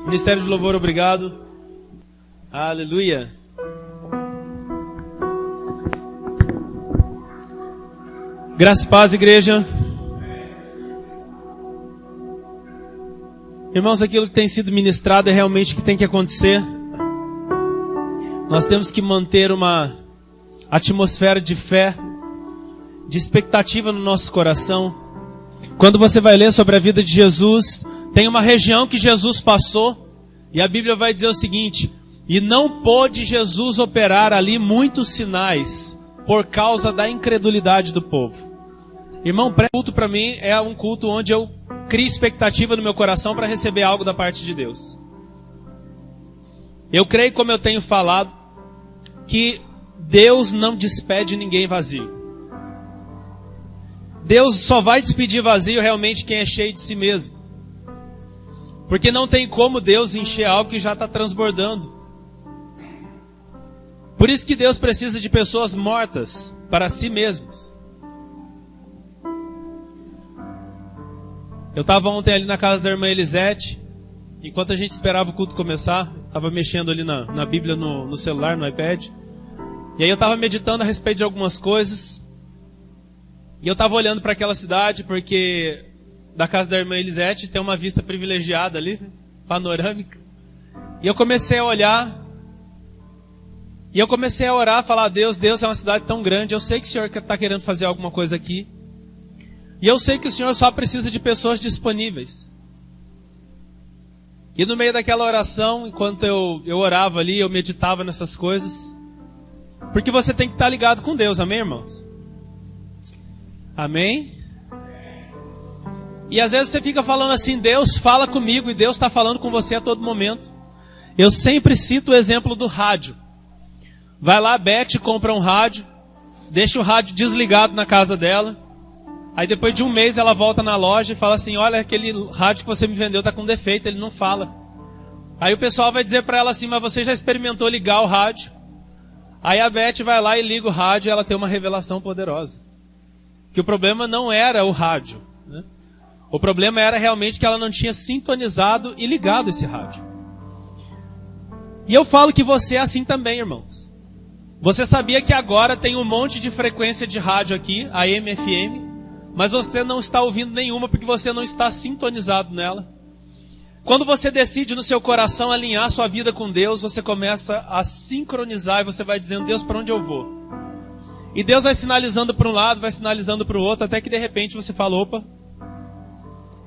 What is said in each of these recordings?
Ministério de Louvor, obrigado. Aleluia. Graça e paz, igreja. Irmãos, aquilo que tem sido ministrado é realmente o que tem que acontecer. Nós temos que manter uma atmosfera de fé, de expectativa no nosso coração. Quando você vai ler sobre a vida de Jesus, tem uma região que Jesus passou, e a Bíblia vai dizer o seguinte: e não pôde Jesus operar ali muitos sinais, por causa da incredulidade do povo. Irmão, pré-culto para mim é um culto onde eu crio expectativa no meu coração para receber algo da parte de Deus. Eu creio, como eu tenho falado, que Deus não despede ninguém vazio. Deus só vai despedir vazio realmente quem é cheio de si mesmo. Porque não tem como Deus encher algo que já está transbordando. Por isso que Deus precisa de pessoas mortas para si mesmos. Eu estava ontem ali na casa da irmã Elisete. Enquanto a gente esperava o culto começar, estava mexendo ali na Bíblia, no celular, no iPad. E aí eu estava meditando a respeito de algumas coisas. E eu estava olhando para aquela cidade, porque da casa da irmã Elisete tem uma vista privilegiada ali, panorâmica. E eu comecei a olhar. E eu comecei a orar, falar: Deus é uma cidade tão grande. Eu sei que o Senhor está querendo fazer alguma coisa aqui. E eu sei que o Senhor só precisa de pessoas disponíveis. E no meio daquela oração, enquanto eu orava ali, eu meditava nessas coisas. Porque você tem que estar ligado com Deus, amém, irmãos? Amém? E às vezes você fica falando assim: Deus fala comigo, e Deus está falando com você a todo momento. Eu sempre cito o exemplo do rádio. Vai lá, Beth compra um rádio, deixa o rádio desligado na casa dela. Aí depois de um mês ela volta na loja e fala assim: olha, aquele rádio que você me vendeu está com defeito, ele não fala. Aí o pessoal vai dizer para ela assim: mas você já experimentou ligar o rádio? Aí a Beth vai lá e liga o rádio, e ela tem uma revelação poderosa. Que o problema não era o rádio, né? O problema era realmente que ela não tinha sintonizado e ligado esse rádio. E eu falo que você é assim também, irmãos. Você sabia que agora tem um monte de frequência de rádio aqui, AM, FM, mas você não está ouvindo nenhuma porque você não está sintonizado nela. Quando você decide no seu coração alinhar sua vida com Deus, você começa a sincronizar e você vai dizendo: Deus, para onde eu vou? E Deus vai sinalizando para um lado, vai sinalizando para o outro, até que de repente você fala: opa,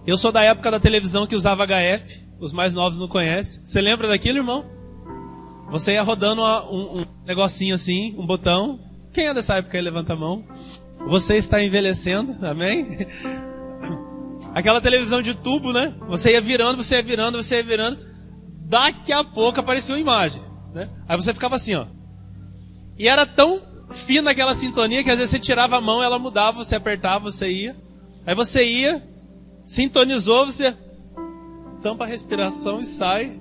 eu sou da época da televisão que usava HF, os mais novos não conhecem. Você lembra daquilo, irmão? Você ia rodando um negocinho assim, um botão. Quem é dessa época aí, levanta a mão. Você está envelhecendo, amém? Aquela televisão de tubo, né? Você ia virando, você ia virando, você ia virando. Daqui a pouco apareceu uma imagem, né? Aí você ficava assim, ó. E era tão fina aquela sintonia que às vezes você tirava a mão, ela mudava, você apertava, você ia. Aí você ia, sintonizou, você tampa a respiração e sai.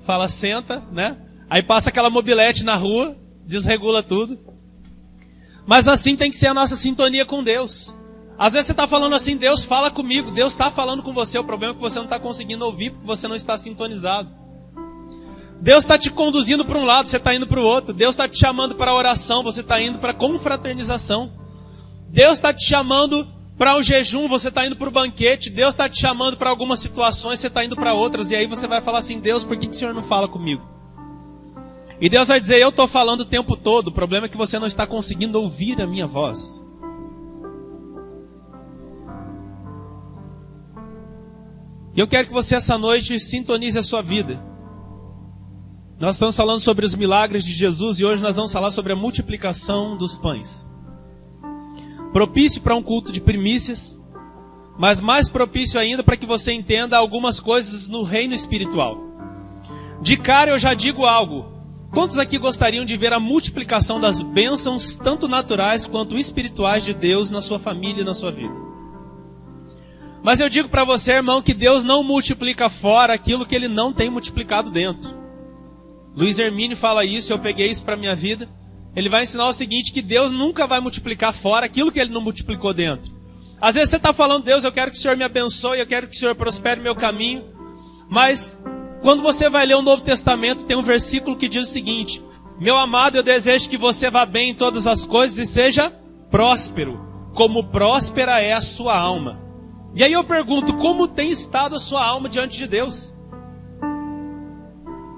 Fala, senta, né? Aí passa aquela mobilete na rua, desregula tudo. Mas assim tem que ser a nossa sintonia com Deus. Às vezes você está falando assim: Deus fala comigo, Deus está falando com você. O problema é que você não está conseguindo ouvir, porque você não está sintonizado. Deus está te conduzindo para um lado, você está indo para o outro. Deus está te chamando para a oração, você está indo para a confraternização. Deus está te chamando para o jejum, você está indo para o banquete. Deus está te chamando para algumas situações, você está indo para outras. E aí você vai falar assim: Deus, por que o Senhor não fala comigo? E Deus vai dizer: eu estou falando o tempo todo, o problema é que você não está conseguindo ouvir a minha voz. E eu quero que você essa noite sintonize a sua vida. Nós estamos falando sobre os milagres de Jesus e hoje nós vamos falar sobre a multiplicação dos pães. Propício para um culto de primícias, mas mais propício ainda para que você entenda algumas coisas no reino espiritual. De cara eu já digo algo. Quantos aqui gostariam de ver a multiplicação das bênçãos, tanto naturais quanto espirituais de Deus na sua família e na sua vida? Mas eu digo para você, irmão, que Deus não multiplica fora aquilo que Ele não tem multiplicado dentro. Luiz Hermínio fala isso, eu peguei isso para a minha vida. Ele vai ensinar o seguinte, que Deus nunca vai multiplicar fora aquilo que Ele não multiplicou dentro. Às vezes você está falando: Deus, eu quero que o Senhor me abençoe, eu quero que o Senhor prospere meu caminho. Mas Quando você vai ler o Novo Testamento, tem um versículo que diz o seguinte: meu amado, eu desejo que você vá bem em todas as coisas e seja próspero, como próspera é a sua alma. E aí eu pergunto, como tem estado a sua alma diante de Deus?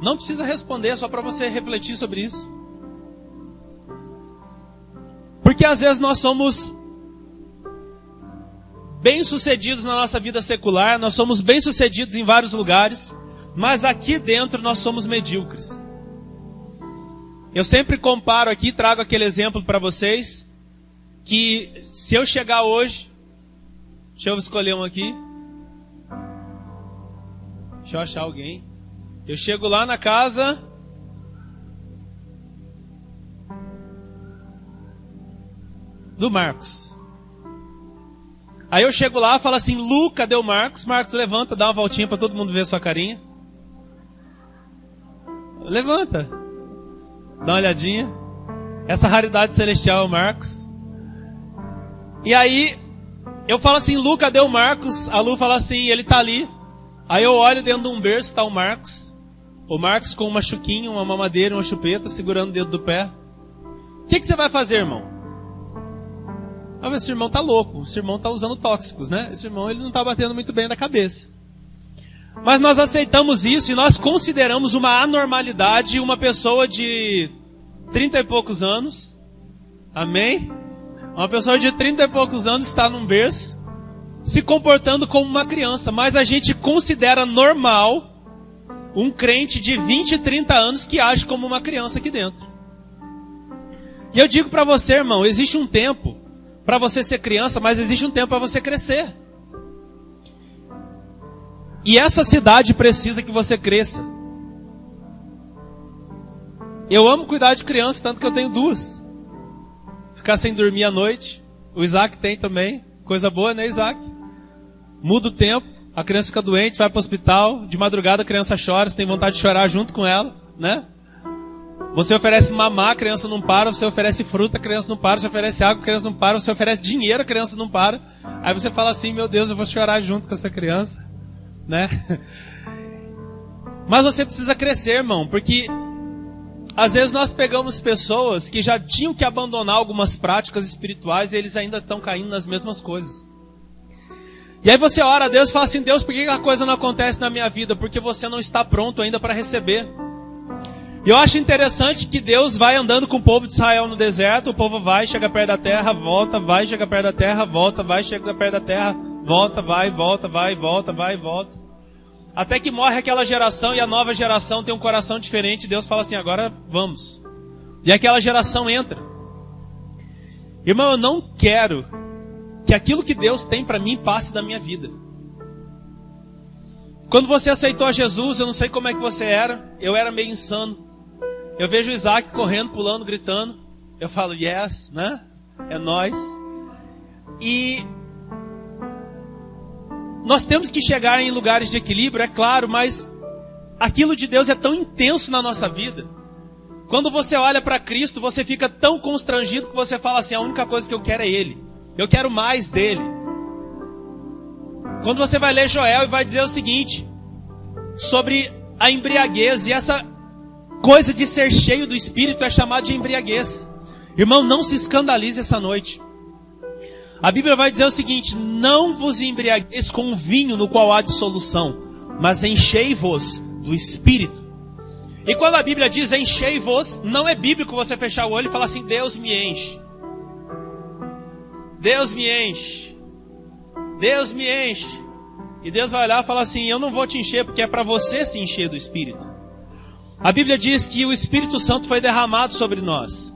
Não precisa responder, é só para você refletir sobre isso. Porque às vezes nós somos bem-sucedidos na nossa vida secular, nós somos bem-sucedidos em vários lugares, mas aqui dentro nós somos medíocres. Eu sempre comparo aqui, trago aquele exemplo para vocês, que se eu chegar hoje, deixa eu escolher um aqui, deixa eu achar alguém, eu chego lá na casa do Marcos. Aí eu chego lá e falo assim: Lu, cadê o Marcos? Marcos, levanta, dá uma voltinha para todo mundo ver a sua carinha. Levanta, dá uma olhadinha. Essa raridade celestial é o Marcos. E aí eu falo assim: Lu, cadê o Marcos? A Lu fala assim: ele tá ali. Aí eu olho dentro de um berço, está o Marcos. O Marcos com uma chuquinha, uma mamadeira, uma chupeta, segurando o dedo do pé. O que você vai fazer, irmão? Esse irmão tá louco, esse irmão tá usando tóxicos, né? Esse irmão, ele não tá batendo muito bem na cabeça. Mas nós aceitamos isso e nós consideramos uma anormalidade uma pessoa de 30 e poucos anos, amém? Uma pessoa de 30 e poucos anos está num berço, se comportando como uma criança, mas a gente considera normal um crente de 20 e 30 anos que age como uma criança aqui dentro. E eu digo para você, irmão, existe um tempo para você ser criança, mas existe um tempo para você crescer. E essa cidade precisa que você cresça. Eu amo cuidar de criança, tanto que eu tenho 2. Ficar sem dormir à noite. O Isaac tem também. Coisa boa, né, Isaac? Muda o tempo, a criança fica doente, vai para o hospital. De madrugada a criança chora, você tem vontade de chorar junto com ela, né? Você oferece mamar, a criança não para. Você oferece fruta, a criança não para. Você oferece água, a criança não para. Você oferece dinheiro, a criança não para. Aí você fala assim: meu Deus, eu vou chorar junto com essa criança, né? Mas você precisa crescer, irmão, porque às vezes nós pegamos pessoas que já tinham que abandonar algumas práticas espirituais e eles ainda estão caindo nas mesmas coisas. E aí você ora a Deus e fala assim: Deus, por que a coisa não acontece na minha vida? Porque você não está pronto ainda para receber. E eu acho interessante que Deus vai andando com o povo de Israel no deserto. O povo vai, chega perto da terra, volta, vai, chega perto da terra, volta, vai, chega perto da terra, volta, vai, volta, vai, volta, vai, volta. Até que morre aquela geração e a nova geração tem um coração diferente. Deus fala assim: agora vamos. E aquela geração entra. Irmão, eu não quero que aquilo que Deus tem para mim passe da minha vida. Quando você aceitou a Jesus, eu não sei como é que você era. Eu era meio insano. Eu vejo o Isaac correndo, pulando, gritando. Eu falo: yes, né? É nós. E nós temos que chegar em lugares de equilíbrio, é claro, mas aquilo de Deus é tão intenso na nossa vida. Quando você olha para Cristo, você fica tão constrangido que você fala assim: a única coisa que eu quero é Ele. Eu quero mais dele. Quando você vai ler Joel e vai dizer o seguinte sobre a embriaguez, e essa coisa de ser cheio do Espírito é chamada de embriaguez. Irmão, não se escandalize essa noite. A Bíblia vai dizer o seguinte: não vos embriagueis com vinho no qual há dissolução, mas enchei-vos do Espírito. E quando a Bíblia diz enchei-vos, não é bíblico você fechar o olho e falar assim: Deus me enche. Deus me enche. Deus me enche. E Deus vai olhar e falar assim: eu não vou te encher, porque é para você se encher do Espírito. A Bíblia diz que o Espírito Santo foi derramado sobre nós.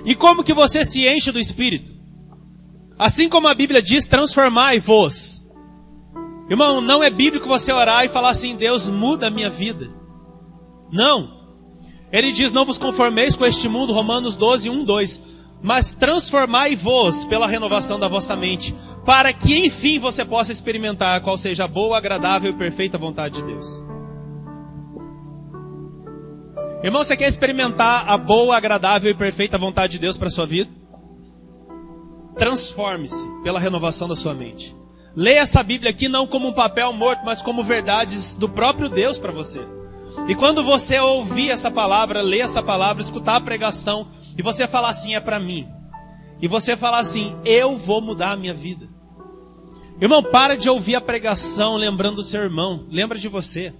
E como que você se enche do Espírito? Assim como a Bíblia diz: transformai-vos. Irmão, não é bíblico você orar e falar assim: Deus, muda a minha vida. Não. Ele diz: não vos conformeis com este mundo, Romanos 12, 1, 2. Mas transformai-vos pela renovação da vossa mente, para que enfim você possa experimentar qual seja a boa, agradável e perfeita vontade de Deus. Irmão, você quer experimentar a boa, agradável e perfeita vontade de Deus para a sua vida? Transforme-se pela renovação da sua mente. Leia essa Bíblia aqui não como um papel morto, mas como verdades do próprio Deus para você. E quando você ouvir essa palavra, ler essa palavra, escutar a pregação, e você falar assim, é para mim. E você falar assim, eu vou mudar a minha vida. Irmão, para de ouvir a pregação lembrando do seu irmão. Lembra de você.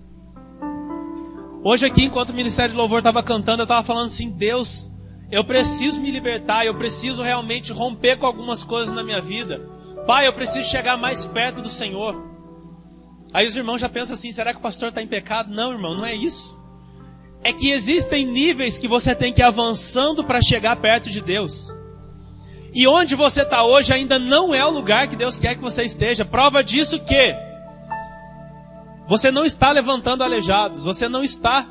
Hoje aqui, enquanto o Ministério de Louvor estava cantando, eu estava falando assim, Deus, eu preciso me libertar, eu preciso realmente romper com algumas coisas na minha vida. Pai, eu preciso chegar mais perto do Senhor. Aí os irmãos já pensam assim, será que o pastor está em pecado? Não, irmão, não é isso. É que existem níveis que você tem que ir avançando para chegar perto de Deus. E onde você está hoje ainda não é o lugar que Deus quer que você esteja. Prova disso que você não está levantando aleijados, você não está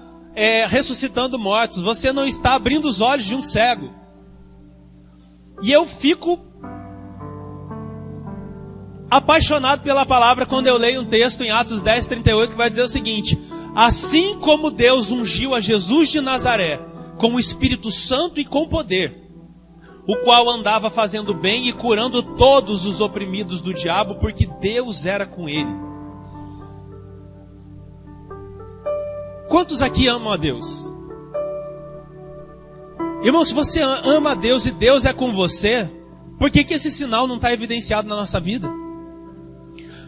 ressuscitando mortos, você não está abrindo os olhos de um cego. E eu fico apaixonado pela palavra quando eu leio um texto em Atos 10:38 que vai dizer o seguinte: assim como Deus ungiu a Jesus de Nazaré com o Espírito Santo e com poder, o qual andava fazendo bem e curando todos os oprimidos do diabo, porque Deus era com ele. Quantos aqui amam a Deus? Irmão, se você ama a Deus e Deus é com você, por que esse sinal não está evidenciado na nossa vida?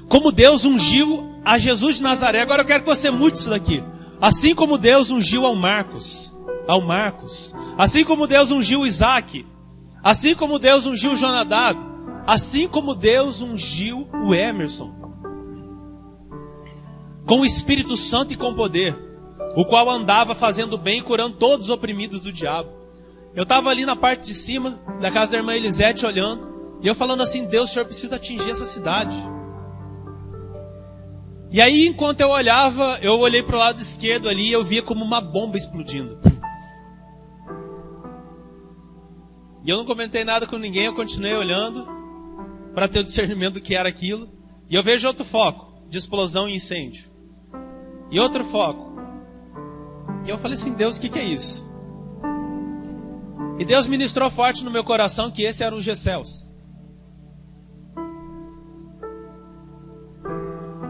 Como Deus ungiu a Jesus de Nazaré, agora eu quero que você mude isso daqui. Assim como Deus ungiu ao Marcos, assim como Deus ungiu o Isaac, assim como Deus ungiu o Jonadab, assim como Deus ungiu o Emerson, com o Espírito Santo e com poder, o qual andava fazendo bem e curando todos os oprimidos do diabo. Eu estava ali na parte de cima da casa da irmã Elisete olhando, e eu falando assim, Deus, o Senhor precisa atingir essa cidade. E aí, enquanto eu olhava, eu olhei para o lado esquerdo ali, e eu via como uma bomba explodindo. E eu não comentei nada com ninguém, eu continuei olhando para ter o discernimento do que era aquilo. E eu vejo outro foco de explosão e incêndio. E outro foco. E eu falei assim, Deus, o que é isso? E Deus ministrou forte no meu coração que esse era o G-Cels.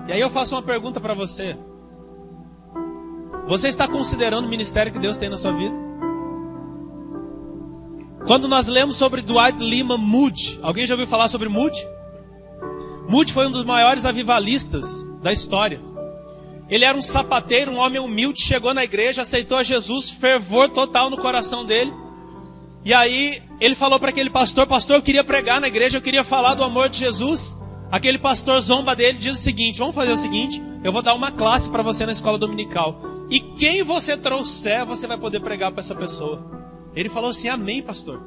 E aí eu faço uma pergunta para você. Você está considerando o ministério que Deus tem na sua vida? Quando nós lemos sobre Dwight Lyman Moody, alguém já ouviu falar sobre Moody? Moody foi um dos maiores avivalistas da história. Ele era um sapateiro, um homem humilde, chegou na igreja, aceitou a Jesus, fervor total no coração dele. E aí ele falou para aquele pastor, pastor, eu queria pregar na igreja, eu queria falar do amor de Jesus. Aquele pastor zomba dele, diz o seguinte, vamos fazer o seguinte, eu vou dar uma classe para você na escola dominical. E quem você trouxer, você vai poder pregar para essa pessoa. Ele falou assim, amém, pastor.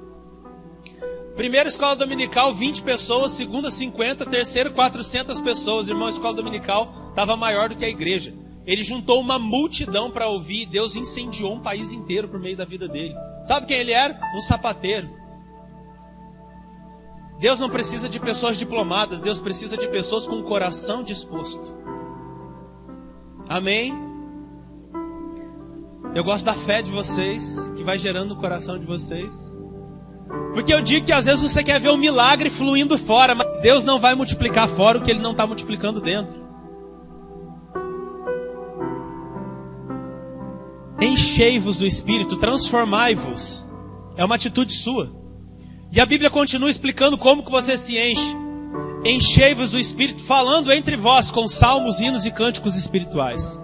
Primeira escola dominical, 20 pessoas. Segunda, 50. Terceira, 400 pessoas. Irmão, a escola dominical estava maior do que a igreja. Ele juntou uma multidão para ouvir. E Deus incendiou um país inteiro por meio da vida dele. Sabe quem ele era? Um sapateiro. Deus não precisa de pessoas diplomadas. Deus precisa de pessoas com o coração disposto. Amém? Eu gosto da fé de vocês, que vai gerando no coração de vocês. Porque eu digo que às vezes você quer ver um milagre fluindo fora, mas Deus não vai multiplicar fora o que Ele não está multiplicando dentro. Enchei-vos do Espírito, transformai-vos. É uma atitude sua. E a Bíblia continua explicando como que você se enche. Enchei-vos do Espírito, falando entre vós com salmos, hinos e cânticos espirituais.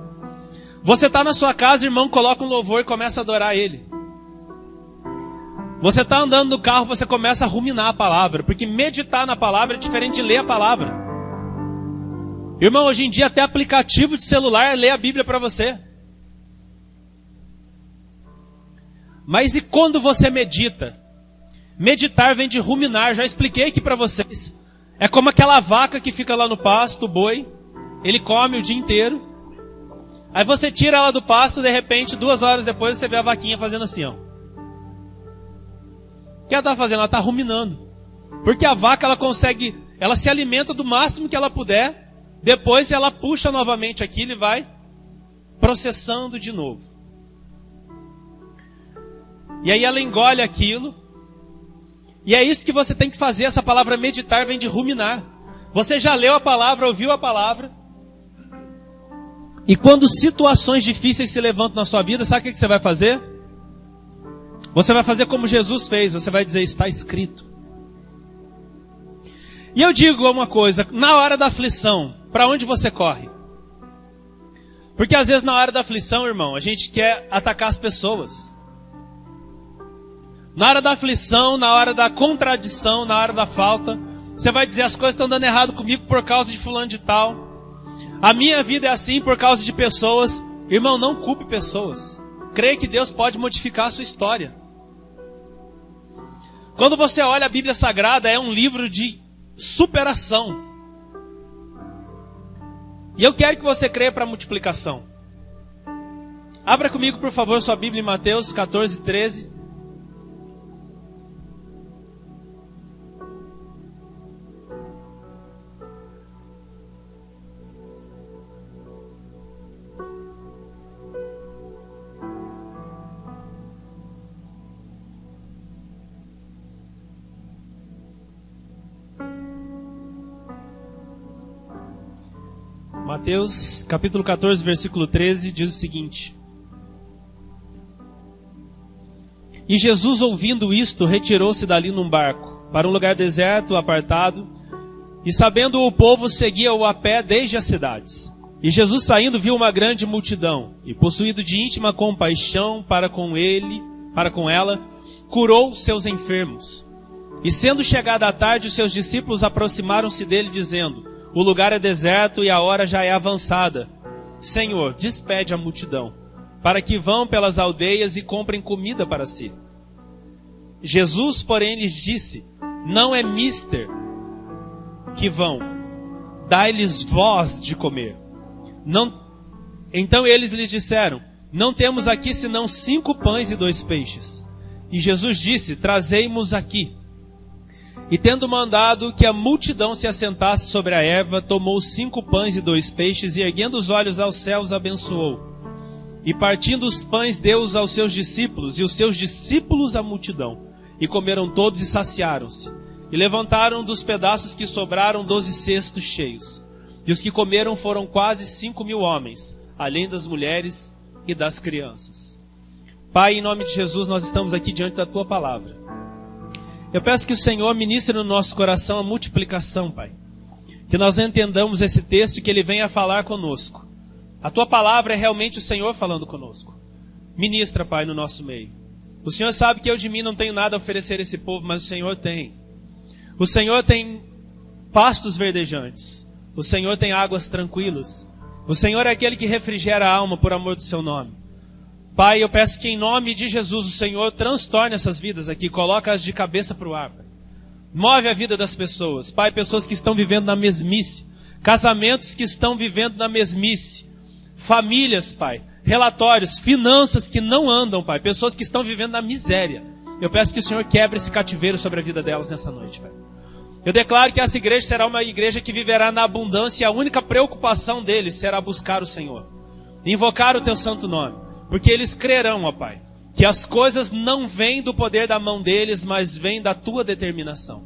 Você está na sua casa, irmão, coloca um louvor e começa a adorar Ele. Você está andando no carro, você começa a ruminar a palavra. Porque meditar na palavra é diferente de ler a palavra. Irmão, hoje em dia até aplicativo de celular lê a Bíblia para você. Mas e quando você medita? Meditar vem de ruminar, já expliquei aqui para vocês. É como aquela vaca que fica lá no pasto, o boi. Ele come o dia inteiro. Aí você tira ela do pasto, de repente, 2 horas depois, você vê a vaquinha fazendo assim, ó. O que ela está fazendo? Ela está ruminando. Porque a vaca, ela se alimenta do máximo que ela puder. Depois ela puxa novamente aquilo e vai processando de novo. E aí ela engole aquilo. E é isso que você tem que fazer. Essa palavra meditar vem de ruminar. Você já leu a palavra, ouviu a palavra. E quando situações difíceis se levantam na sua vida, sabe o que você vai fazer? Você vai fazer como Jesus fez, você vai dizer, está escrito. E eu digo uma coisa, na hora da aflição, para onde você corre? Porque às vezes na hora da aflição, irmão, a gente quer atacar as pessoas. Na hora da aflição, na hora da contradição, na hora da falta, você vai dizer, as coisas estão dando errado comigo por causa de fulano de tal. A minha vida é assim por causa de pessoas. Irmão, não culpe pessoas. Creia que Deus pode modificar a sua história. Quando você olha a Bíblia Sagrada, é um livro de superação. E eu quero que você creia para multiplicação. Abra comigo, por favor, sua Bíblia em Mateus 14, 13. Mateus capítulo 14, versículo 13, diz o seguinte: E Jesus, ouvindo isto, retirou-se dali num barco, para um lugar deserto, apartado, e sabendo o povo, seguia-o a pé desde as cidades. E Jesus, saindo, viu uma grande multidão, e possuído de íntima compaixão para com ela, curou seus enfermos. E sendo chegada a tarde, os seus discípulos aproximaram-se dele, dizendo: O lugar é deserto e a hora já é avançada. Senhor, despede a multidão, para que vão pelas aldeias e comprem comida para si. Jesus, porém, lhes disse: Não é mister que vão, dai-lhes vós de comer. Então eles lhes disseram: Não temos aqui senão 5 pães e 2 peixes. E Jesus disse: Trazei-mos aqui. E tendo mandado que a multidão se assentasse sobre a erva, tomou 5 pães e 2 peixes, e erguendo os olhos aos céus, abençoou. E partindo os pães, deu-os aos seus discípulos, e os seus discípulos à multidão. E comeram todos e saciaram-se. E levantaram dos pedaços que sobraram 12 cestos cheios. E os que comeram foram quase 5.000 homens, além das mulheres e das crianças. Pai, em nome de Jesus, nós estamos aqui diante da Tua palavra. Eu peço que o Senhor ministre no nosso coração a multiplicação, Pai. Que nós entendamos esse texto e que Ele venha falar conosco. A Tua palavra é realmente o Senhor falando conosco. Ministra, Pai, no nosso meio. O Senhor sabe que eu de mim não tenho nada a oferecer a esse povo, mas o Senhor tem. O Senhor tem pastos verdejantes. O Senhor tem águas tranquilas. O Senhor é aquele que refrigera a alma por amor do Seu nome. Pai, eu peço que em nome de Jesus o Senhor transtorne essas vidas aqui, coloca-as de cabeça para o ar. Pai. Move a vida das pessoas. Pai, pessoas que estão vivendo na mesmice. Casamentos que estão vivendo na mesmice. Famílias, Pai. Relatórios, finanças que não andam, Pai. Pessoas que estão vivendo na miséria. Eu peço que o Senhor quebre esse cativeiro sobre a vida delas nessa noite, Pai. Eu declaro que essa igreja será uma igreja que viverá na abundância e a única preocupação deles será buscar o Senhor. Invocar o Teu santo nome. Porque eles crerão, ó Pai, que as coisas não vêm do poder da mão deles, mas vêm da Tua determinação.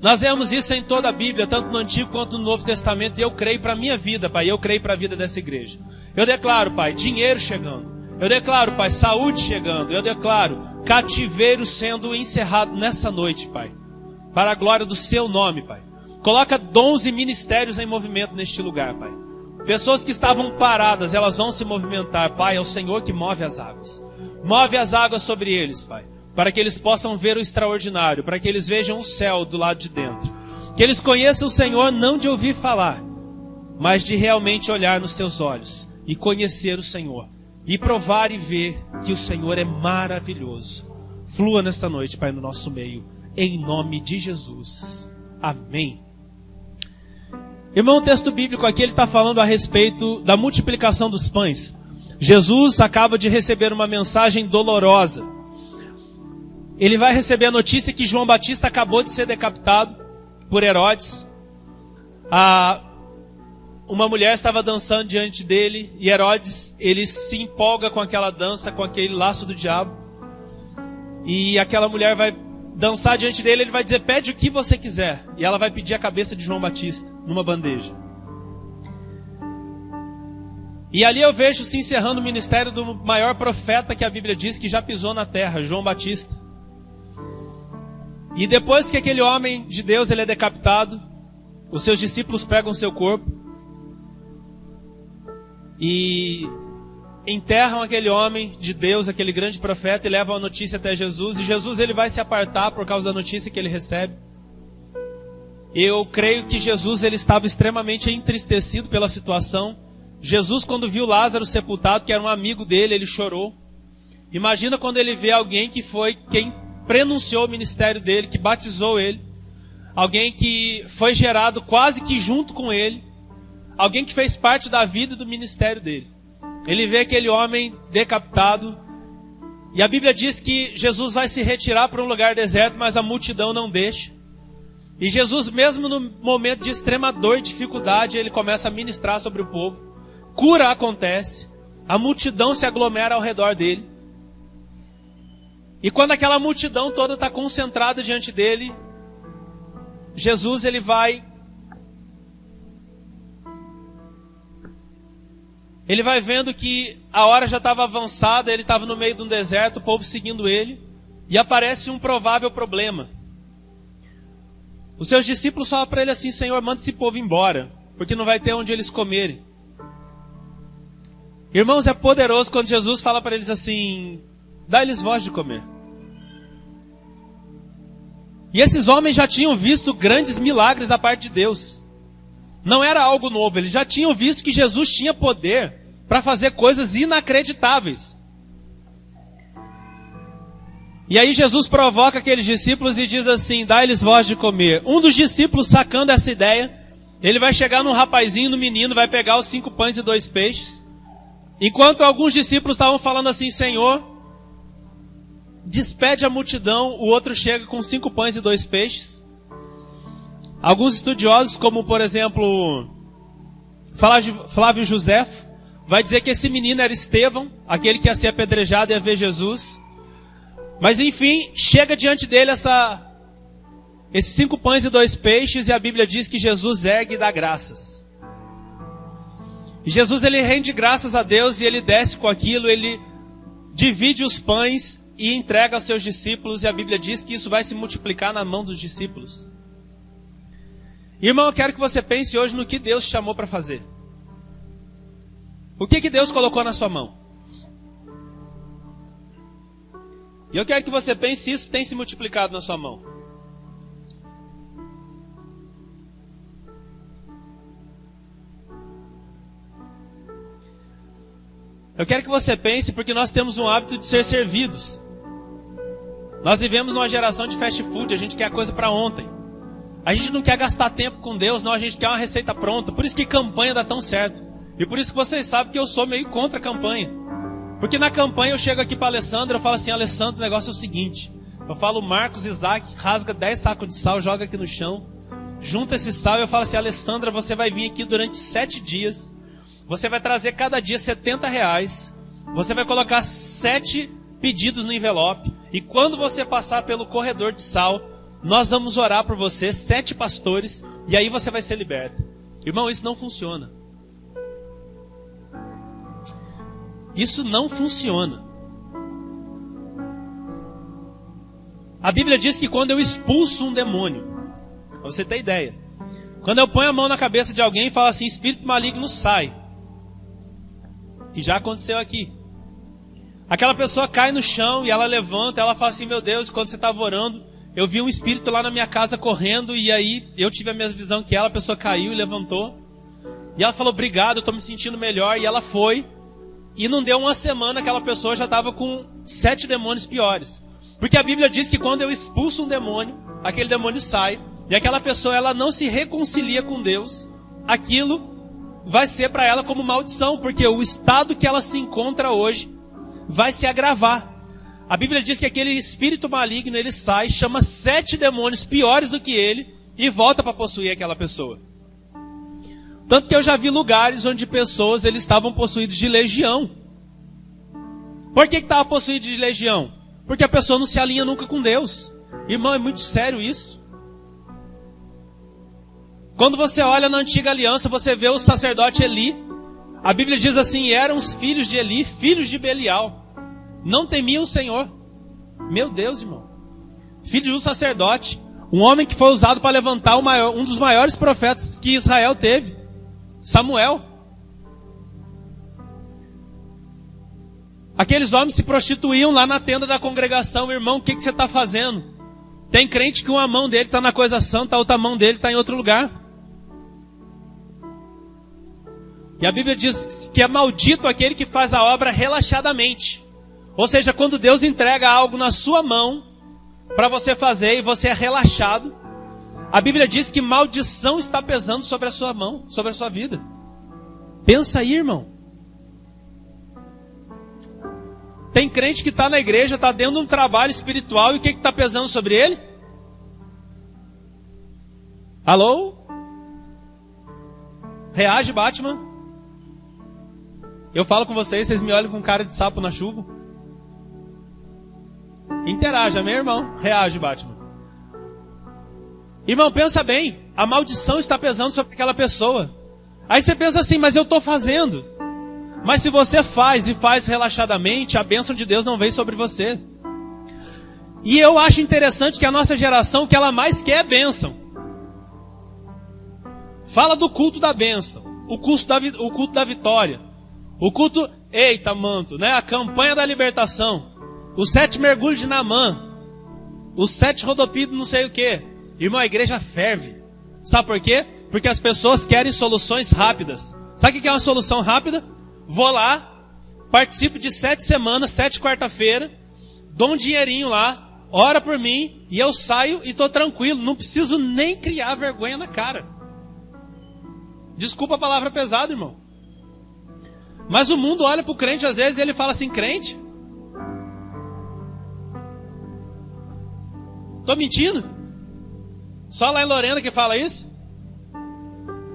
Nós vemos isso em toda a Bíblia, tanto no Antigo quanto no Novo Testamento, e eu creio para a minha vida, Pai, eu creio para a vida dessa igreja. Eu declaro, Pai, dinheiro chegando. Eu declaro, Pai, saúde chegando. Eu declaro cativeiro sendo encerrado nessa noite, Pai, para a glória do Seu nome, Pai. Coloca dons e ministérios em movimento neste lugar, Pai. Pessoas que estavam paradas, elas vão se movimentar. Pai, é o Senhor que move as águas. Move as águas sobre eles, Pai. Para que eles possam ver o extraordinário. Para que eles vejam o céu do lado de dentro. Que eles conheçam o Senhor não de ouvir falar, mas de realmente olhar nos seus olhos. E conhecer o Senhor. E provar e ver que o Senhor é maravilhoso. Flua nesta noite, Pai, no nosso meio. Em nome de Jesus. Amém. Irmão, o texto bíblico aqui ele está falando a respeito da multiplicação dos pães. Jesus acaba de receber uma mensagem dolorosa. Ele vai receber a notícia que João Batista acabou de ser decapitado por Herodes. Uma mulher estava dançando diante dele e Herodes ele se empolga com aquela dança, com aquele laço do diabo. E aquela mulher vai dançar diante dele, ele vai dizer: pede o que você quiser. E ela vai pedir a cabeça de João Batista numa bandeja. E ali eu vejo se encerrando o ministério do maior profeta que a Bíblia diz que já pisou na terra, João Batista. E depois que aquele homem de Deus ele é decapitado, os seus discípulos pegam o seu corpo e enterram aquele homem de Deus, aquele grande profeta, e levam a notícia até Jesus. E Jesus ele vai se apartar por causa da notícia que ele recebe. Eu creio que Jesus ele estava extremamente entristecido pela situação. Jesus, quando viu Lázaro sepultado, que era um amigo dele, ele chorou. Imagina quando ele vê alguém que foi quem prenunciou o ministério dele, que batizou ele, alguém que foi gerado quase que junto com ele, alguém que fez parte da vida e do ministério dele. Ele vê aquele homem decapitado, e a Bíblia diz que Jesus vai se retirar para um lugar deserto, mas a multidão não deixa. E Jesus, mesmo no momento de extrema dor e dificuldade, ele começa a ministrar sobre o povo. Cura acontece, a multidão se aglomera ao redor dele. E quando aquela multidão toda está concentrada diante dele, Jesus ele vai vendo que a hora já estava avançada, ele estava no meio de um deserto, o povo seguindo ele, e aparece um provável problema. Os seus discípulos falam para ele assim: Senhor, manda esse povo embora, porque não vai ter onde eles comerem. Irmãos, é poderoso quando Jesus fala para eles assim: dá-lhes voz de comer. E esses homens já tinham visto grandes milagres da parte de Deus. Não era algo novo, eles já tinham visto que Jesus tinha poder para fazer coisas inacreditáveis. E aí Jesus provoca aqueles discípulos e diz assim: dá-lhes voz de comer. Um dos discípulos, sacando essa ideia, ele vai chegar num rapazinho, no menino, vai pegar os 5 pães e 2 peixes. Enquanto alguns discípulos estavam falando assim: Senhor, despede a multidão, o outro chega com 5 pães e 2 peixes. Alguns estudiosos, como por exemplo Flávio Josefo, vai dizer que esse menino era Estevão, aquele que ia ser apedrejado e ia ver Jesus. Mas enfim, chega diante dele esses 5 pães e 2 peixes, e a Bíblia diz que Jesus ergue e dá graças. E Jesus ele rende graças a Deus e ele desce com aquilo, ele divide os pães e entrega aos seus discípulos, e a Bíblia diz que isso vai se multiplicar na mão dos discípulos. Irmão, eu quero que você pense hoje no que Deus te chamou para fazer. O que Deus colocou na sua mão? E eu quero que você pense se isso tem se multiplicado na sua mão. Eu quero que você pense, porque nós temos um hábito de ser servidos. Nós vivemos numa geração de fast food, a gente quer a coisa para ontem. A gente não quer gastar tempo com Deus, não, a gente quer uma receita pronta. Por isso que campanha dá tão certo. E por isso que vocês sabem que eu sou meio contra a campanha. Porque na campanha eu chego aqui para a Alessandra, eu falo assim: Alessandra, o negócio é o seguinte. Eu falo: Marcos, Isaac, rasga 10 sacos de sal, joga aqui no chão. Junta esse sal e eu falo assim: Alessandra, você vai vir aqui durante 7 dias. Você vai trazer cada dia R$70. Você vai colocar 7 pedidos no envelope. E quando você passar pelo corredor de sal, nós vamos orar por você, 7 pastores, e aí você vai ser liberta. Irmão, isso não funciona. Isso não funciona. A Bíblia diz que quando eu expulso um demônio, pra você ter ideia, quando eu ponho a mão na cabeça de alguém e falo assim: espírito maligno, sai. Que já aconteceu aqui. Aquela pessoa cai no chão e ela levanta, ela fala assim: meu Deus, quando você estava orando, eu vi um espírito lá na minha casa correndo, e aí eu tive a mesma visão que ela, a pessoa caiu e levantou. E ela falou: obrigado, eu estou me sentindo melhor. E ela foi, e não deu uma semana, aquela pessoa já estava com 7 demônios piores. Porque a Bíblia diz que quando eu expulso um demônio, aquele demônio sai, e aquela pessoa ela não se reconcilia com Deus, aquilo vai ser para ela como maldição, porque o estado que ela se encontra hoje vai se agravar. A Bíblia diz que aquele espírito maligno, ele sai, chama 7 demônios piores do que ele e volta para possuir aquela pessoa. Tanto que eu já vi lugares onde pessoas eles estavam possuídos de legião. Por que estava possuído de legião? Porque a pessoa não se alinha nunca com Deus. Irmão, é muito sério isso. Quando você olha na antiga aliança, você vê o sacerdote Eli. A Bíblia diz assim: eram os filhos de Eli, filhos de Belial. Não temiam o Senhor. Meu Deus, irmão. Filho de um sacerdote. Um homem que foi usado para levantar um dos maiores profetas que Israel teve. Samuel. Aqueles homens se prostituíam lá na tenda da congregação. Irmão, o que você está fazendo? Tem crente que uma mão dele está na coisa santa, a outra mão dele está em outro lugar. E a Bíblia diz que é maldito aquele que faz a obra relaxadamente. Ou seja, quando Deus entrega algo na sua mão para você fazer e você é relaxado, a Bíblia diz que maldição está pesando sobre a sua mão, sobre a sua vida. Pensa aí, irmão. Tem crente que está na igreja, está dentro de um trabalho espiritual, e o que está pesando sobre ele? Alô? Reage, Batman. Eu falo com vocês me olham com cara de sapo na chuva. Interaja, meu irmão. Reage, Batman. Irmão, pensa bem. A maldição está pesando sobre aquela pessoa. Aí você pensa assim, mas eu estou fazendo. Mas se você faz e faz relaxadamente, a bênção de Deus não vem sobre você. E eu acho interessante que a nossa geração, o que ela mais quer é bênção. Fala do culto da bênção, o culto da vitória, o culto, eita manto, né? A campanha da libertação, os 7 mergulhos de Naamã, os 7 rodopios não sei o que. Irmão, a igreja ferve. Sabe por quê? Porque as pessoas querem soluções rápidas. Sabe o que é uma solução rápida? Vou lá, participo de 7 semanas, 7 quarta-feira, dou um dinheirinho lá, ora por mim, e eu saio e estou tranquilo. Não preciso nem criar vergonha na cara. Desculpa a palavra pesada, irmão. Mas o mundo olha para o crente às vezes e ele fala assim: crente? Estou mentindo? Só lá em Lorena que fala isso?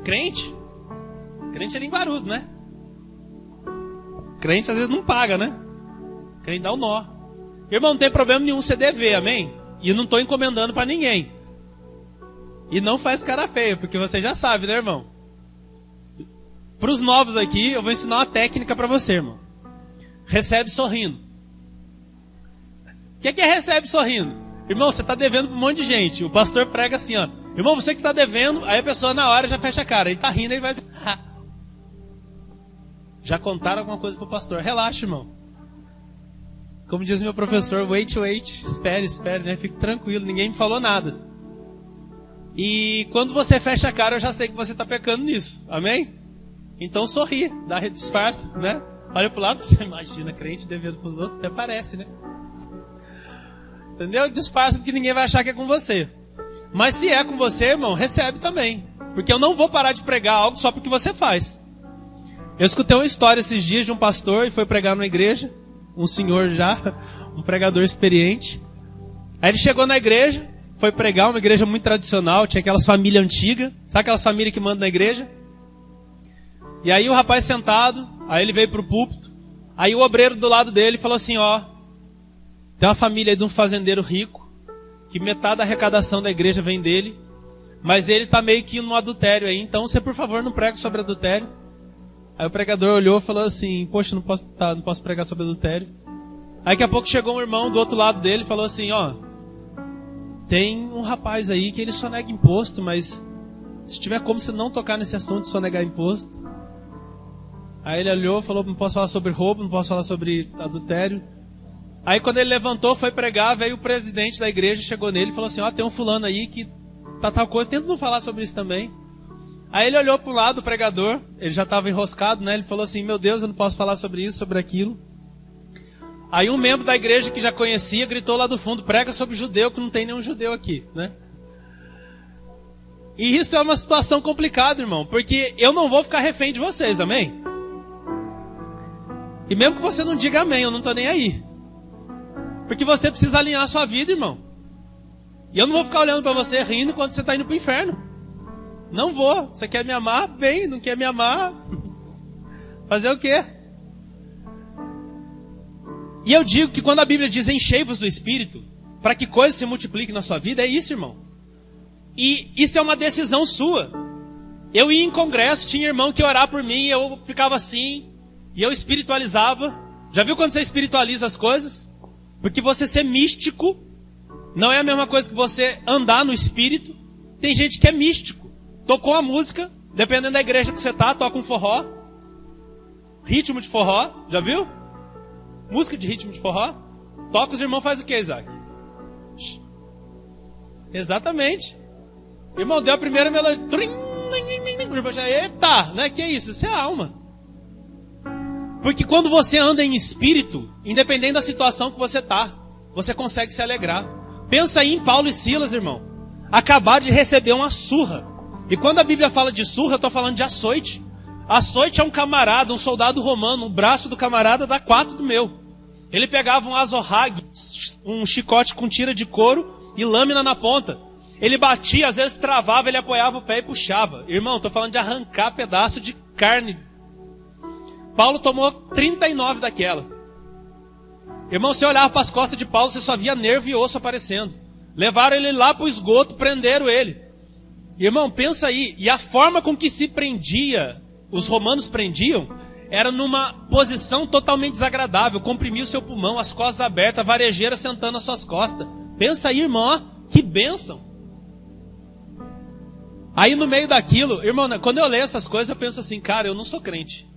Crente? Crente é linguarudo, né? Crente às vezes não paga, né? Crente dá um nó. Irmão, não tem problema nenhum você dever, amém? E não estou encomendando para ninguém. E não faz cara feia, porque você já sabe, né, irmão? Para os novos aqui, eu vou ensinar uma técnica para você, irmão. Recebe sorrindo. O que é recebe sorrindo? Irmão, você está devendo para um monte de gente. O pastor prega assim, ó. Irmão, você que está devendo, aí a pessoa na hora já fecha a cara. Ele está rindo, ele vai dizer... Já contaram alguma coisa para o pastor. Relaxa, irmão. Como diz meu professor, wait. Espere, né? Fique tranquilo, ninguém me falou nada. E quando você fecha a cara, eu já sei que você está pecando nisso. Amém? Então sorri, disfarça, né? Olha para o lado, você imagina crente devendo para os outros, até parece, né? Entendeu? Disfarça porque ninguém vai achar que é com você. Mas se é com você, irmão, recebe também. Porque eu não vou parar de pregar algo só porque você faz. Eu escutei uma história esses dias de um pastor e foi pregar numa igreja. Um senhor já, um pregador experiente. Aí ele chegou na igreja, foi pregar, uma igreja muito tradicional, tinha aquelas famílias antigas. Sabe aquelas famílias que mandam na igreja? E aí o rapaz sentado, aí ele veio para o púlpito. Aí o obreiro do lado dele falou assim, ó, tem uma família aí de um fazendeiro rico, que metade da arrecadação da igreja vem dele, mas ele está meio que no adultério aí, então você por favor não prega sobre adultério. Aí o pregador olhou e falou assim, poxa, não posso pregar sobre adultério. Aí daqui a pouco chegou um irmão do outro lado dele e falou assim, ó, tem um rapaz aí que ele só nega imposto, mas se tiver como você não tocar nesse assunto de só negar imposto. Aí ele olhou e falou, não posso falar sobre roubo, não posso falar sobre adultério. Aí quando ele levantou, foi pregar, veio o presidente da igreja, chegou nele e falou assim, ó, tem um fulano aí que tá tal coisa, tenta não falar sobre isso também. Aí ele olhou para o lado, o pregador, ele já estava enroscado, né? Ele falou assim, meu Deus, eu não posso falar sobre isso, sobre aquilo. Aí um membro da igreja que já conhecia, gritou lá do fundo, prega sobre judeu, que não tem nenhum judeu aqui, né? E isso é uma situação complicada, irmão, porque eu não vou ficar refém de vocês, amém? E mesmo que você não diga amém, eu não estou nem aí. Porque você precisa alinhar a sua vida, irmão. E eu não vou ficar olhando para você rindo enquanto você está indo para o inferno. Não vou. Você quer me amar? Bem. Não quer me amar? Fazer o quê? E eu digo que quando a Bíblia diz enchei-vos do Espírito, para que coisas se multipliquem na sua vida, é isso, irmão. E isso é uma decisão sua. Eu ia em congresso, tinha irmão que ia orar por mim, eu ficava assim, e eu espiritualizava. Já viu quando você espiritualiza as coisas? Porque você ser místico não é a mesma coisa que você andar no espírito. Tem gente que é místico. Tocou a música, dependendo da igreja que você tá, toca um forró. Ritmo de forró, já viu? Música de ritmo de forró. Toca, os irmãos fazem o que, Isaac? Exatamente. Irmão, deu a primeira melodia. Eita, né? Que isso? Isso é alma. Porque quando você anda em espírito, independente da situação que você tá, você consegue se alegrar. Pensa aí em Paulo e Silas, irmão. Acabaram de receber uma surra. E quando a Bíblia fala de surra, eu estou falando de açoite. Açoite é um camarada, um soldado romano. O braço do camarada dá 4 do meu. Ele pegava um azorrague, um chicote com tira de couro e lâmina na ponta. Ele batia, às vezes travava, ele apoiava o pé e puxava. Irmão, estou falando de arrancar pedaço de carne. Paulo tomou 39 daquela. Irmão, você olhava para as costas de Paulo, você só via nervo e osso aparecendo. Levaram ele lá para o esgoto, prenderam ele. Irmão, pensa aí. E a forma com que se prendia, os romanos prendiam, era numa posição totalmente desagradável. Comprimia o seu pulmão, as costas abertas, a varejeira sentando nas suas costas. Pensa aí, irmão, ó, que bênção. Aí no meio daquilo, irmão, quando eu leio essas coisas, eu penso assim, cara, eu não sou crente.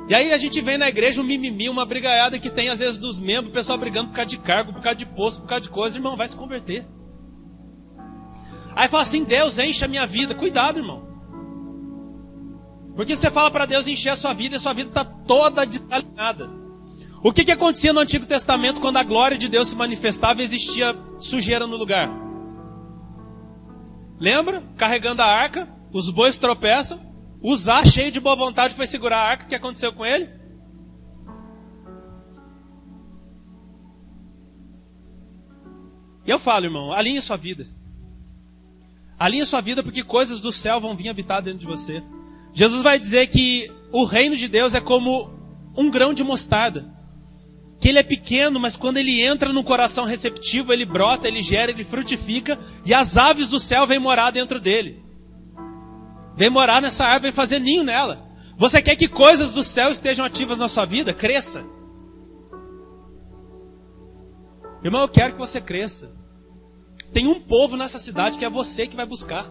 E aí a gente vem na igreja um mimimi, uma brigaiada que tem às vezes dos membros, o pessoal brigando por causa de cargo, por causa de posto, por causa de coisa. Irmão, vai se converter. Aí fala assim, Deus enche a minha vida. Cuidado, irmão. Porque você fala para Deus encher a sua vida e a sua vida está toda desalinhada. O que acontecia no Antigo Testamento quando a glória de Deus se manifestava e existia sujeira no lugar? Lembra? Carregando a arca, os bois tropeçam. Uzá, cheio de boa vontade, foi segurar a arca. O que aconteceu com ele? E eu falo, irmão, alinhe sua vida. Alinhe sua vida porque coisas do céu vão vir habitar dentro de você. Jesus vai dizer que o reino de Deus é como um grão de mostarda. Que ele é pequeno, mas quando ele entra no coração receptivo, ele brota, ele gera, ele frutifica. E as aves do céu vêm morar dentro dele. Vem morar nessa árvore, vem fazer ninho nela. Você quer que coisas do céu estejam ativas na sua vida? Cresça. Irmão, eu quero que você cresça. Tem um povo nessa cidade que é você que vai buscar.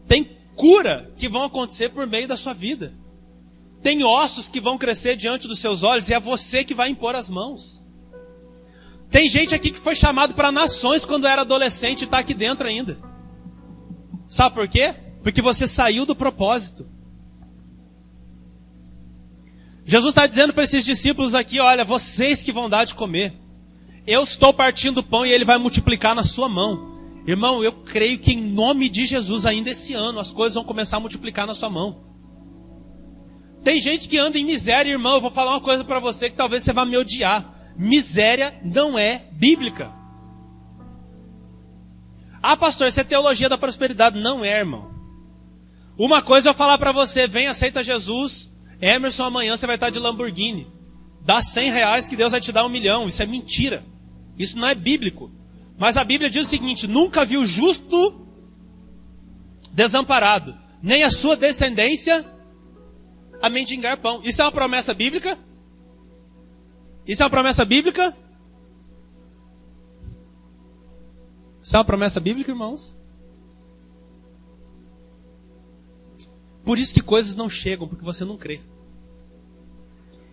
Tem cura que vão acontecer por meio da sua vida. Tem ossos que vão crescer diante dos seus olhos e é você que vai impor as mãos. Tem gente aqui que foi chamado para nações quando era adolescente e está aqui dentro ainda. Sabe por quê? Porque você saiu do propósito. Jesus está dizendo para esses discípulos aqui, olha, vocês que vão dar de comer. Eu estou partindo o pão e ele vai multiplicar na sua mão. Irmão, eu creio que em nome de Jesus, ainda esse ano, as coisas vão começar a multiplicar na sua mão. Tem gente que anda em miséria, irmão, eu vou falar uma coisa para você que talvez você vá me odiar. Miséria não é bíblica. Ah, pastor, isso é teologia da prosperidade. Não é, irmão. Uma coisa eu vou falar para você, vem, aceita Jesus, Emerson, amanhã você vai estar de Lamborghini. Dá R$100 que Deus vai te dar 1 milhão. Isso é mentira. Isso não é bíblico. Mas a Bíblia diz o seguinte, nunca viu justo desamparado, nem a sua descendência a mendigar pão. Isso é uma promessa bíblica? Isso é uma promessa bíblica? Isso é uma promessa bíblica, irmãos? Por isso que coisas não chegam, porque você não crê.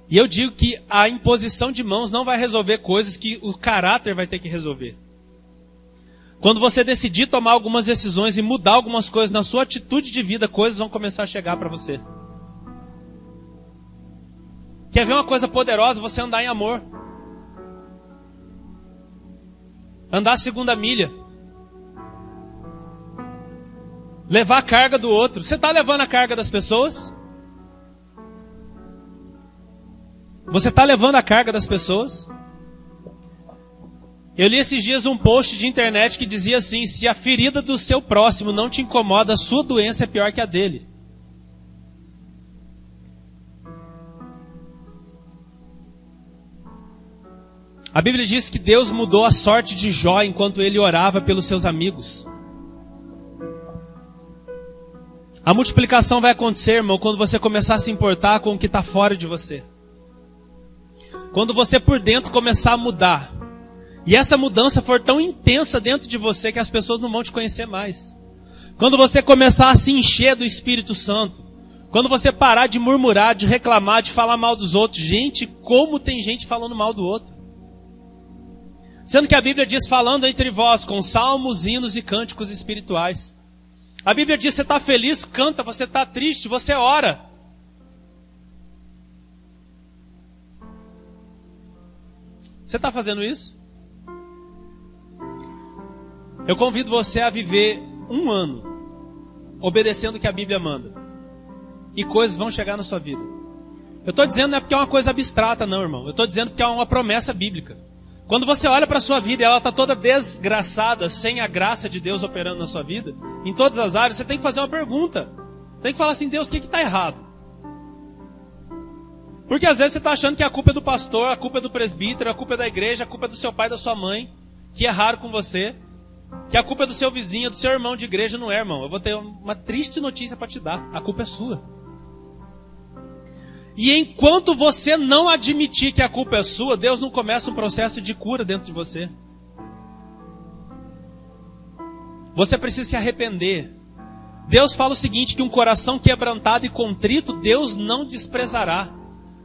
E eu digo que a imposição de mãos não vai resolver coisas que o caráter vai ter que resolver. Quando você decidir tomar algumas decisões e mudar algumas coisas na sua atitude de vida, coisas vão começar a chegar para você. Quer ver uma coisa poderosa? Você andar em amor. Andar a segunda milha. Levar a carga do outro. Você está levando a carga das pessoas? Você está levando a carga das pessoas? Eu li esses dias um post de internet que dizia assim, se a ferida do seu próximo não te incomoda, a sua doença é pior que a dele. A Bíblia diz que Deus mudou a sorte de Jó enquanto ele orava pelos seus amigos. A multiplicação vai acontecer, irmão, quando você começar a se importar com o que está fora de você. Quando você por dentro começar a mudar. E essa mudança for tão intensa dentro de você que as pessoas não vão te conhecer mais. Quando você começar a se encher do Espírito Santo. Quando você parar de murmurar, de reclamar, de falar mal dos outros. Gente, como tem gente falando mal do outro. Sendo que a Bíblia diz, falando entre vós, com salmos, hinos e cânticos espirituais. A Bíblia diz, você está feliz, canta, você está triste, você ora. Você está fazendo isso? Eu convido você a viver 1 ano, obedecendo o que a Bíblia manda. E coisas vão chegar na sua vida. Eu estou dizendo não é porque é uma coisa abstrata, não, irmão. Eu estou dizendo porque é uma promessa bíblica. Quando você olha para a sua vida e ela está toda desgraçada, sem a graça de Deus operando na sua vida, em todas as áreas, você tem que fazer uma pergunta. Tem que falar assim, Deus, o que está errado? Porque às vezes você está achando que a culpa é do pastor, a culpa é do presbítero, a culpa é da igreja, a culpa é do seu pai, da sua mãe, que erraram com você, que a culpa é do seu vizinho, do seu irmão de igreja. Não é, irmão. Eu vou ter uma triste notícia para te dar. A culpa é sua. E enquanto você não admitir que a culpa é sua, Deus não começa um processo de cura dentro de você. Você precisa se arrepender. Deus fala o seguinte, que um coração quebrantado e contrito, Deus não desprezará.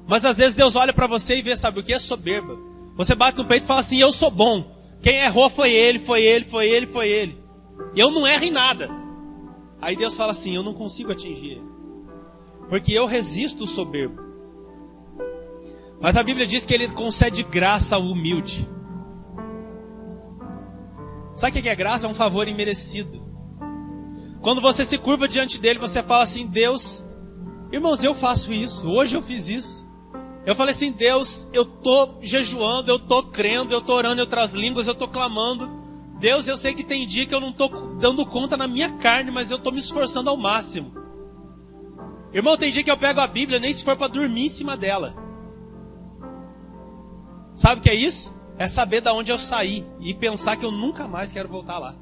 Mas às vezes Deus olha para você e vê, sabe o que? É soberba. Você bate no peito e fala assim, eu sou bom. Quem errou foi ele, foi ele, foi ele, foi ele. Eu não erro em nada. Aí Deus fala assim, eu não consigo atingir ele. Porque eu resisto o soberbo. Mas a Bíblia diz que ele concede graça ao humilde. Sabe o que é graça? É um favor imerecido. Quando você se curva diante dele, você fala assim, Deus, irmãos, eu faço isso, hoje eu fiz isso. Eu falei assim, Deus, eu estou jejuando, eu estou crendo, eu estou orando em outras línguas, eu estou clamando. Deus, eu sei que tem dia que eu não estou dando conta na minha carne, mas eu estou me esforçando ao máximo. Irmão, tem dia que eu pego a Bíblia, nem se for para dormir em cima dela. Sabe o que é isso? É saber de onde eu saí e pensar que eu nunca mais quero voltar lá.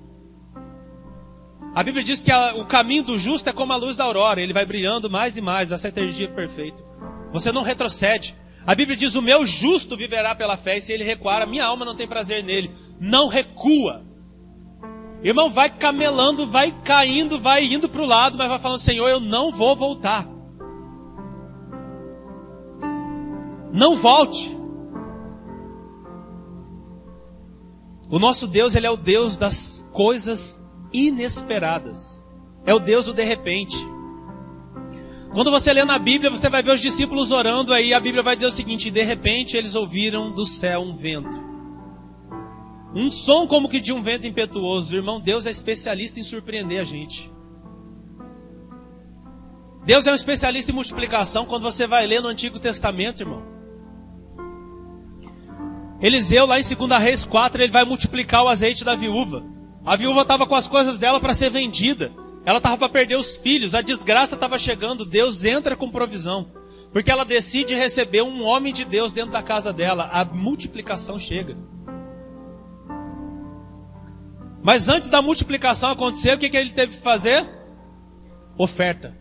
A Bíblia diz que o caminho do justo é como a luz da aurora. Ele vai brilhando mais e mais, essa energia perfeita. Você não retrocede. A Bíblia diz, o meu justo viverá pela fé, e se ele recuar, a minha alma não tem prazer nele. Não recua. Irmão, vai camelando, vai caindo, vai indo para o lado, mas vai falando, Senhor, eu não vou voltar. Não volte. O nosso Deus, ele é o Deus das coisas inesperadas. É o Deus do de repente. Quando você lê na Bíblia, você vai ver os discípulos orando, aí a Bíblia vai dizer o seguinte, de repente eles ouviram do céu um vento. Um som como que de um vento impetuoso. Irmão, Deus é especialista em surpreender a gente. Deus é um especialista em multiplicação. Quando você vai ler no Antigo Testamento, irmão, Eliseu lá em 2 Reis 4, ele vai multiplicar o azeite da viúva. A viúva estava com as coisas dela para ser vendida. Ela estava para perder os filhos. A desgraça estava chegando. Deus entra com provisão. Porque ela decide receber um homem de Deus dentro da casa dela. A multiplicação chega. Mas antes da multiplicação acontecer, o que ele teve que fazer? Oferta.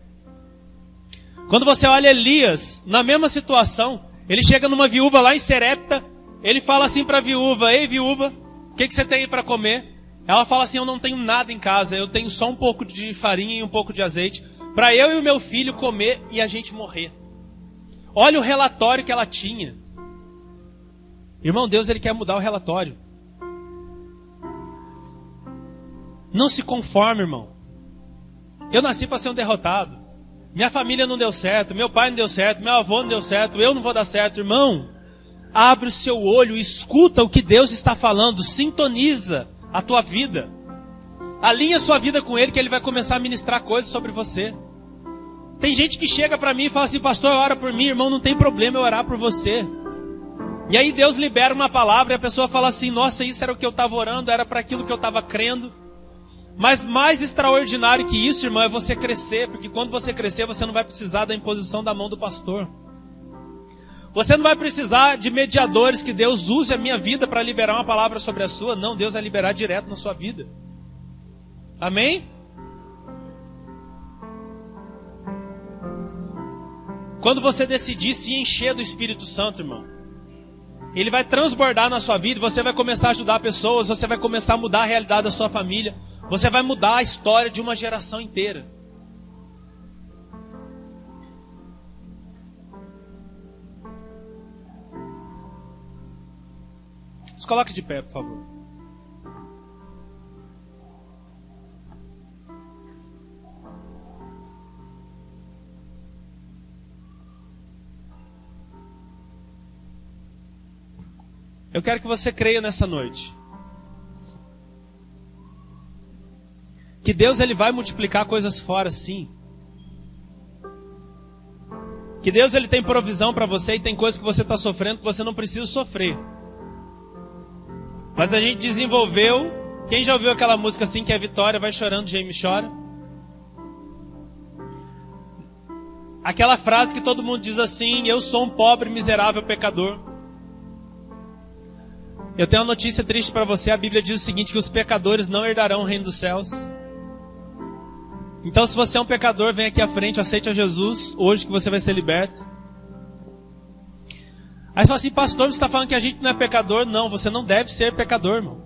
Quando você olha Elias, na mesma situação, ele chega numa viúva lá em Serepta, ele fala assim para a viúva, ei viúva, o que você tem aí para comer? Ela fala assim, eu não tenho nada em casa, eu tenho só um pouco de farinha e um pouco de azeite, para eu e o meu filho comer e a gente morrer. Olha o relatório que ela tinha. Irmão, Deus ele quer mudar o relatório. Não se conforme, irmão. Eu nasci para ser um derrotado. Minha família não deu certo, meu pai não deu certo, meu avô não deu certo, eu não vou dar certo. Irmão, abre o seu olho, escuta o que Deus está falando, sintoniza a tua vida. Alinha a sua vida com Ele, que Ele vai começar a ministrar coisas sobre você. Tem gente que chega para mim e fala assim, pastor, ora por mim. Irmão, não tem problema eu orar por você. E aí Deus libera uma palavra e a pessoa fala assim, nossa, isso era o que eu estava orando, era para aquilo que eu estava crendo. Mas mais extraordinário que isso, irmão, é você crescer. Porque quando você crescer, você não vai precisar da imposição da mão do pastor. Você não vai precisar de mediadores que Deus use a minha vida para liberar uma palavra sobre a sua. Não, Deus vai liberar direto na sua vida. Amém? Quando você decidir se encher do Espírito Santo, irmão, ele vai transbordar na sua vida, você vai começar a ajudar pessoas, você vai começar a mudar a realidade da sua família, você vai mudar a história de uma geração inteira. Se coloque de pé, por favor. Eu quero que você creia nessa noite que Deus ele vai multiplicar coisas fora, sim. Que Deus ele tem provisão para você e tem coisas que você está sofrendo que você não precisa sofrer. Mas a gente desenvolveu. Quem já ouviu aquela música assim que é Vitória vai chorando, Jaime chora? Aquela frase que todo mundo diz assim: eu sou um pobre, miserável pecador. Eu tenho uma notícia triste para você. A Bíblia diz o seguinte: que os pecadores não herdarão o reino dos céus. Então, se você é um pecador, vem aqui à frente, aceite a Jesus hoje que você vai ser liberto. Aí você fala assim: pastor, você está falando que a gente não é pecador? Não, você não deve ser pecador, irmão.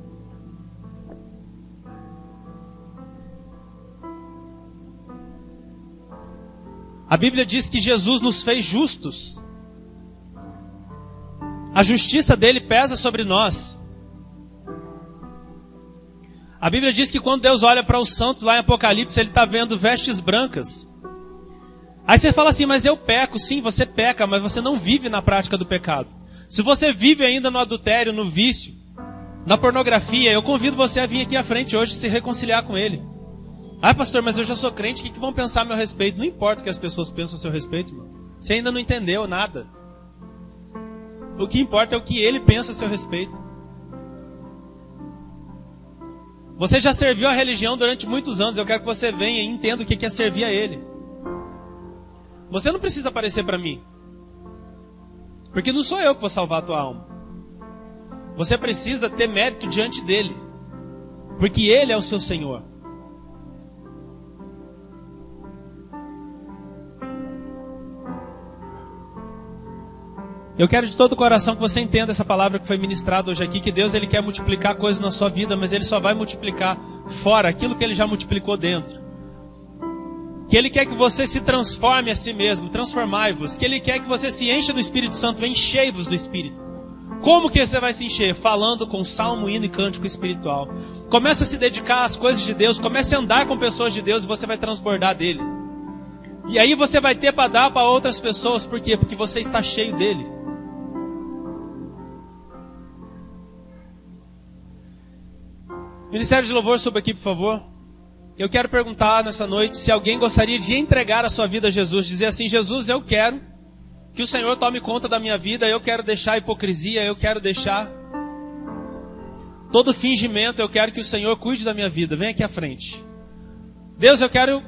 A Bíblia diz que Jesus nos fez justos. A justiça dele pesa sobre nós. A Bíblia diz que quando Deus olha para os santos lá em Apocalipse, ele está vendo vestes brancas. Aí você fala assim: mas eu peco. Sim, você peca, mas você não vive na prática do pecado. Se você vive ainda no adultério, no vício, na pornografia, eu convido você a vir aqui à frente hoje e se reconciliar com ele. Ah, pastor, mas eu já sou crente, o que vão pensar a meu respeito? Não importa o que as pessoas pensam a seu respeito, irmão. Você ainda não entendeu nada. O que importa é o que ele pensa a seu respeito. Você já serviu a religião durante muitos anos. Eu quero que você venha e entenda o que é servir a ele. Você não precisa aparecer para mim, porque não sou eu que vou salvar a tua alma. Você precisa ter mérito diante dele, porque ele é o seu Senhor. Eu quero de todo o coração que você entenda essa palavra que foi ministrada hoje aqui, que Deus ele quer multiplicar coisas na sua vida, mas ele só vai multiplicar fora aquilo que ele já multiplicou dentro. Que ele quer que você se transforme a si mesmo, transformai-vos. Que ele quer que você se encha do Espírito Santo, enchei-vos do Espírito. Como que você vai se encher? Falando com salmo, hino e cântico espiritual. Comece a se dedicar às coisas de Deus, comece a andar com pessoas de Deus e você vai transbordar dele. E aí você vai ter para dar para outras pessoas, por quê? Porque você está cheio dele. Ministério de Louvor, suba aqui, por favor. Eu quero perguntar nessa noite se alguém gostaria de entregar a sua vida a Jesus. Dizer assim: Jesus, eu quero que o Senhor tome conta da minha vida. Eu quero deixar a hipocrisia. Eu quero deixar todo fingimento. Eu quero que o Senhor cuide da minha vida. Vem aqui à frente. Deus, eu quero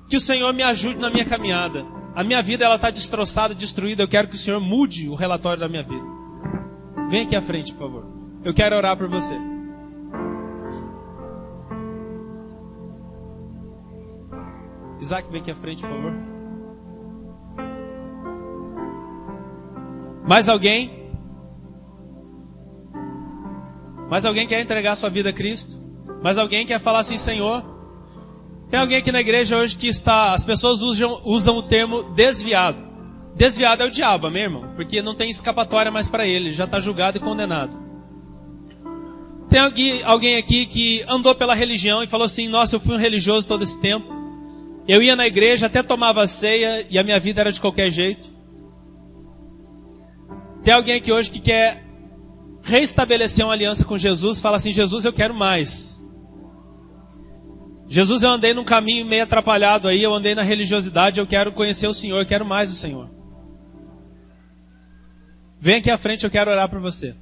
que o Senhor me ajude na minha caminhada. A minha vida ela está destroçada, destruída. Eu quero que o Senhor mude o relatório da minha vida. Vem aqui à frente, por favor. Eu quero orar por você. Isaac, vem aqui à frente, por favor. Mais alguém? Mais alguém quer entregar sua vida a Cristo? Mais alguém quer falar assim: Senhor? Tem alguém aqui na igreja hoje que está... As pessoas usam o termo desviado. Desviado é o diabo, amém, irmão? Porque não tem escapatória mais para ele. Já está julgado e condenado. Tem alguém aqui que andou pela religião e falou assim: nossa, eu fui um religioso todo esse tempo. Eu ia na igreja, até tomava ceia e a minha vida era de qualquer jeito. Tem alguém aqui hoje que quer reestabelecer uma aliança com Jesus, fala assim: Jesus, eu quero mais. Jesus, eu andei num caminho meio atrapalhado aí, eu andei na religiosidade, eu quero conhecer o Senhor, eu quero mais o Senhor. Vem aqui à frente, eu quero orar por você.